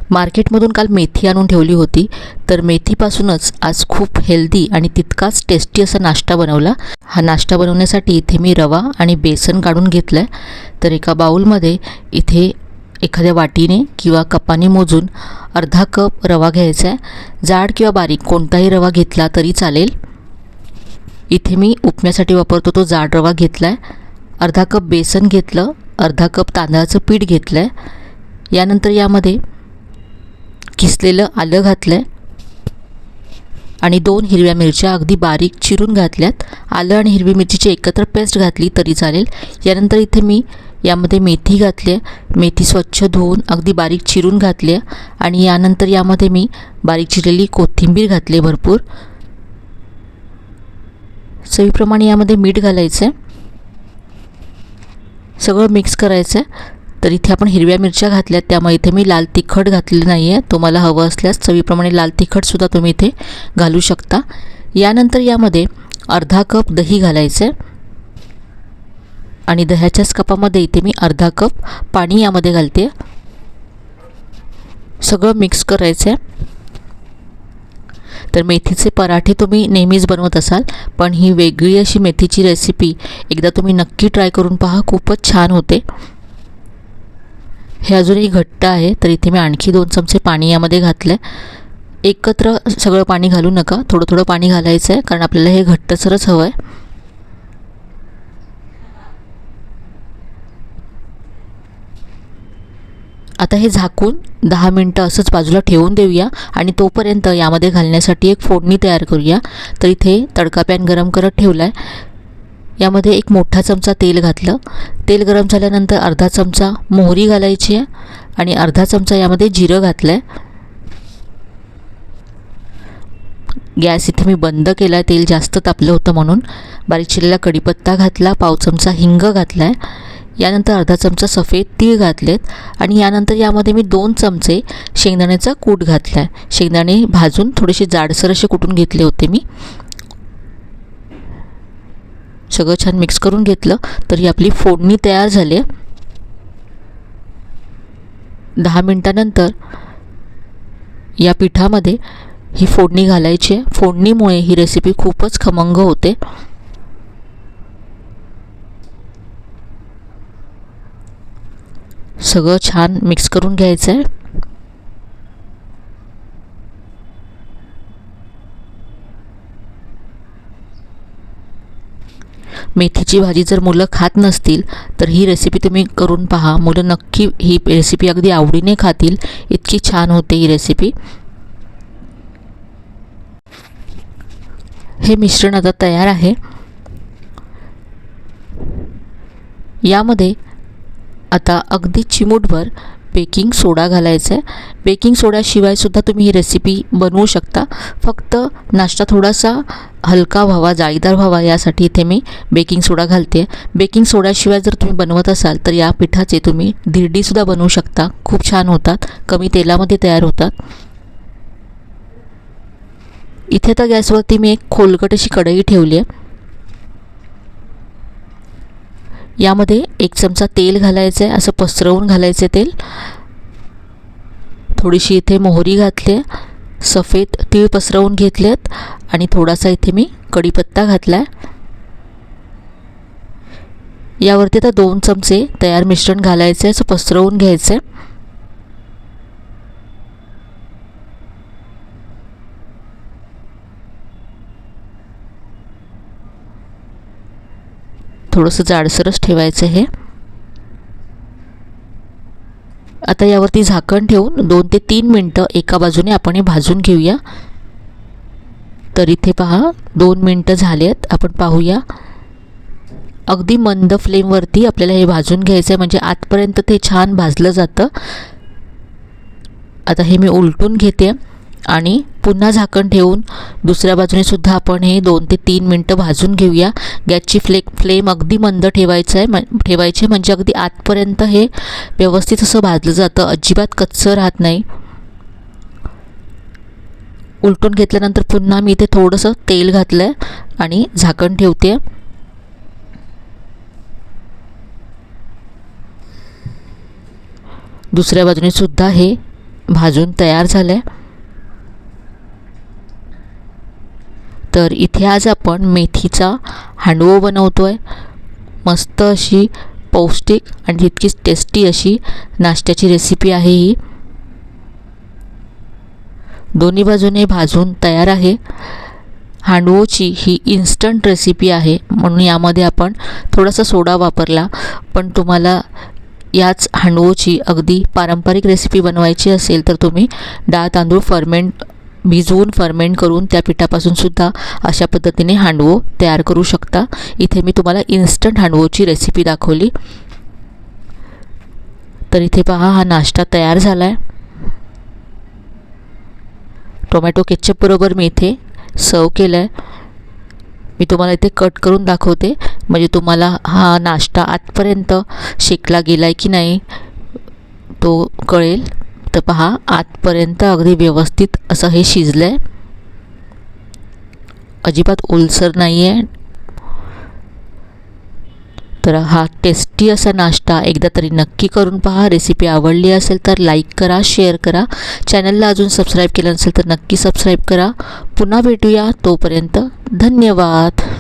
मार्केटमधून काल मेथी आणून ठेवली होती, तर मेथीपासूनच आज खूप हेल्दी आणि तितकाच टेस्टी असा नाश्ता बनवला। हा नाश्ता बनवण्यासाठी इथे मी रवा आणि बेसन काढून घेतलं आहे। तर एका बाउलमध्ये इथे एखाद्या वाटीने किंवा कपाने मोजून अर्धा कप रवा घ्यायचा आहे। जाड किंवा बारीक कोणताही रवा घेतला तरी चालेल। इथे मी उपम्यासाठी वापरतो तो जाड रवा घेतला आहे। अर्धा कप बेसन घेतलं, अर्धा कप तांदळाचं पीठ घेतलं आहे। यानंतर यामध्ये किसलेलं आलं घातलं आहे आणि 2 हिरव्या मिरच्या अगदी बारीक चिरून घातल्यात। आलं आणि हिरवी मिरचीची एकत्र पेस्ट घातली तरी चालेल। यानंतर इथे मी यामध्ये मेथी घातली आहे। मेथी स्वच्छ धुवून अगदी बारीक चिरून घातली आहे आणि यानंतर यामध्ये मी बारीक चिरलेली कोथिंबीर घातली भरपूर। चवीप्रमाणे यामध्ये मीठ घालायचं आहे, सगळं मिक्स करायचं आहे। तर इथे आपण हिरव्या मिरच्या घातल्यात, त्यामुळे इथे मी लाल तिखट घातलेलं नाही आहे। तुम्हाला हवं असल्यास चवीप्रमाणे लाल तिखटसुद्धा तुम्ही इथे घालू शकता। यानंतर यामध्ये अर्धा कप दही घालायचं आहे आणि दह्याच्याच कपामध्ये इथे मी अर्धा कप पाणी यामध्ये घालते। सगळं मिक्स करायचं आहे। तर मेथीचे पराठे तुम्ही नेहमीच बनवत असाल, पण ही वेगळी अशी मेथीची रेसिपी एकदा तुम्ही नक्की ट्राय करून पहा, खूपच छान होते। हे अजूनही घट्ट आहे, तर इथे मी आणखी 2 चमचे पाणी यामध्ये घातलं आहे। एकत्र सगळं पाणी घालू नका, थोडं थोडं पाणी घालायचं आहे, कारण आपल्याला हे घट्टसरच हवं आहे। आता हे झाकून 10 मिनटं असंच बाजूला ठेवून देऊया आणि तोपर्यंत यामध्ये घालण्यासाठी एक फोडणी तयार करूया। तर इथे तडका पॅन गरम करत ठेवला आहे। यामध्ये एक मोठा चमचा तेल घातलं। तेल गरम झाल्यानंतर अर्धा चमचा मोहरी घालायची आहे आणि अर्धा चमचा यामध्ये जिरं घातलं आहे। गॅस इथे मी बंद केला आहे, तेल जास्त तापलं होतं म्हणून। बारीक चिरलेला कढीपत्ता घातला, पाव चमचा हिंग घातला आहे। यानंतर अर्धा चमचा सफेद तीळ घातलेत आणि यानंतर यामध्ये मी 2 चमचे शेंगदाण्याचा कूट घातला आहे। शेंगदाणे भाजून थोडेसे जाडसर असे कुटून घेतले होते मी। सगळं छान मिक्स करून घेतलं, तर ही आपली फोडणी तयार झाली आहे। 10 मिनटानंतर या पिठामध्ये ही फोडणी घालायची आहे। फोडणीमुळे ही रेसिपी खूपच खमंग होते। सगळं छान मिक्स करून घ्यायचं आहे। मेथीची भाजी जर मुलं खात नसतील तर ही रेसिपी तुम्ही करून पहा, मुलं नक्की ही रेसिपी अगदी आवडीने खातील, इतकी छान होते ही रेसिपी। हे मिश्रण आता तयार आहे। यामध्ये आता अगदी चिमूटभर बेकिंग सोडा घालायचा आहे। बेकिंग सोड्याशिवाय सुद्धा तुम्ही ही रेसिपी बनवू शकता, फक्त नाश्ता थोडासा हलका व्हावा, जाळीदार व्हावा यासाठी इथे मी बेकिंग सोडा घालते। बेकिंग सोड्याशिवाय जर तुम्ही बनवत असाल तर या पिठाचे तुम्ही धिरडीसुद्धा बनवू शकता, खूप छान होतात, कमी तेलामध्ये तयार होतात। इथे तर गॅसवरती मी एक खोलगट अशी कढई ठेवली आहे। यामध्ये 1 चमचा तेल घालायचं आहे, असं पसरवून घालायचं तेल। थोडीशी इथे मोहरी घातली आहे, सफेद तीळ पसरवून घेतलेत आणि थोडासा इथे मी कढीपत्ता घातला आहे। यावरती आता 2 चमचे तयार मिश्रण घालायचं आहे, असं पसरवून घ्यायचं आहे। थोडंसं जाडसरच ठेवायचं हे। आता यावरती झाकण ठेवून 2 ते 3 मिनटं एका बाजूने आपण हे भाजून घेऊया। तर इथे पहा 2 मिनटं झालेत, आपण पाहूया। अगदी मंद फ्लेमवरती आपल्याला हे भाजून घ्यायचं आहे, म्हणजे आतपर्यंत ते छान भाजलं जातं। आता हे मी उलटून घेते आणि पुन्हा झाकण ठेवून दुसऱ्या बाजूने सुद्धा आपण हे 2 ते 3 मिनटं भाजून घेऊया। गॅसची फ्लेम अगदी मंद ठेवायची म्हणजे अगदी आतपर्यंत हे व्यवस्थित असं भाजलं जातं, अजिबात कच्चं राहत नाही। उलटून घेतल्यानंतर पुन्हा मी इथे थोडंसं तेल घातलं आहे आणि झाकण ठेवते। दुसऱ्या बाजूने सुद्धा हे भाजून तयार झालं आहे. तर इथे आज आपण मेथीचा हांडवो बनवतो आहे. मस्त अशी पौष्टिक आणि तितकीच टेस्टी अशी नाश्त्याची रेसिपी आहे ही. दोन्ही बाजूने भाजून तयार आहे. हांडवोची ही इन्स्टंट रेसिपी आहे म्हणून यामध्ये आपण थोडासा सोडा वापरला. पण तुम्हाला याच हांडवोची अगदी पारंपरिक रेसिपी बनवायची असेल तर तुम्ही डाळ तांदूळ भिजवून फर्मेंट करून त्या पिठापासून सुद्धा अशा पद्धतीने हांडवो तयार करू शकता. इथे मी तुम्हाला इन्स्टंट हांडवोची रेसिपी दाखवली. तर इथे पहा हा नाश्ता तयार झाला आहे. टोमॅटो केचप बरोबर मी इथे सर्व केलं आहे. मी तुम्हाला इथे कट करून दाखवते म्हणजे तुम्हाला हा नाश्ता आतपर्यंत शेकला गेला आहे की नाही तो कळेल. तर पहा आतपर्यंत अगदी व्यवस्थित असं हे शिजलं आहे. अजिबात ओलसर नाही आहे. तर हा टेस्टी असा नाश्ता एकदा तरी नक्की करून पहा. रेसिपी आवडली असेल तर लाईक करा, शेअर करा. चॅनलला अजून सबस्क्राईब केलं नसेल तर नक्की सबस्क्राईब करा. पुन्हा भेटूया. तोपर्यंत धन्यवाद.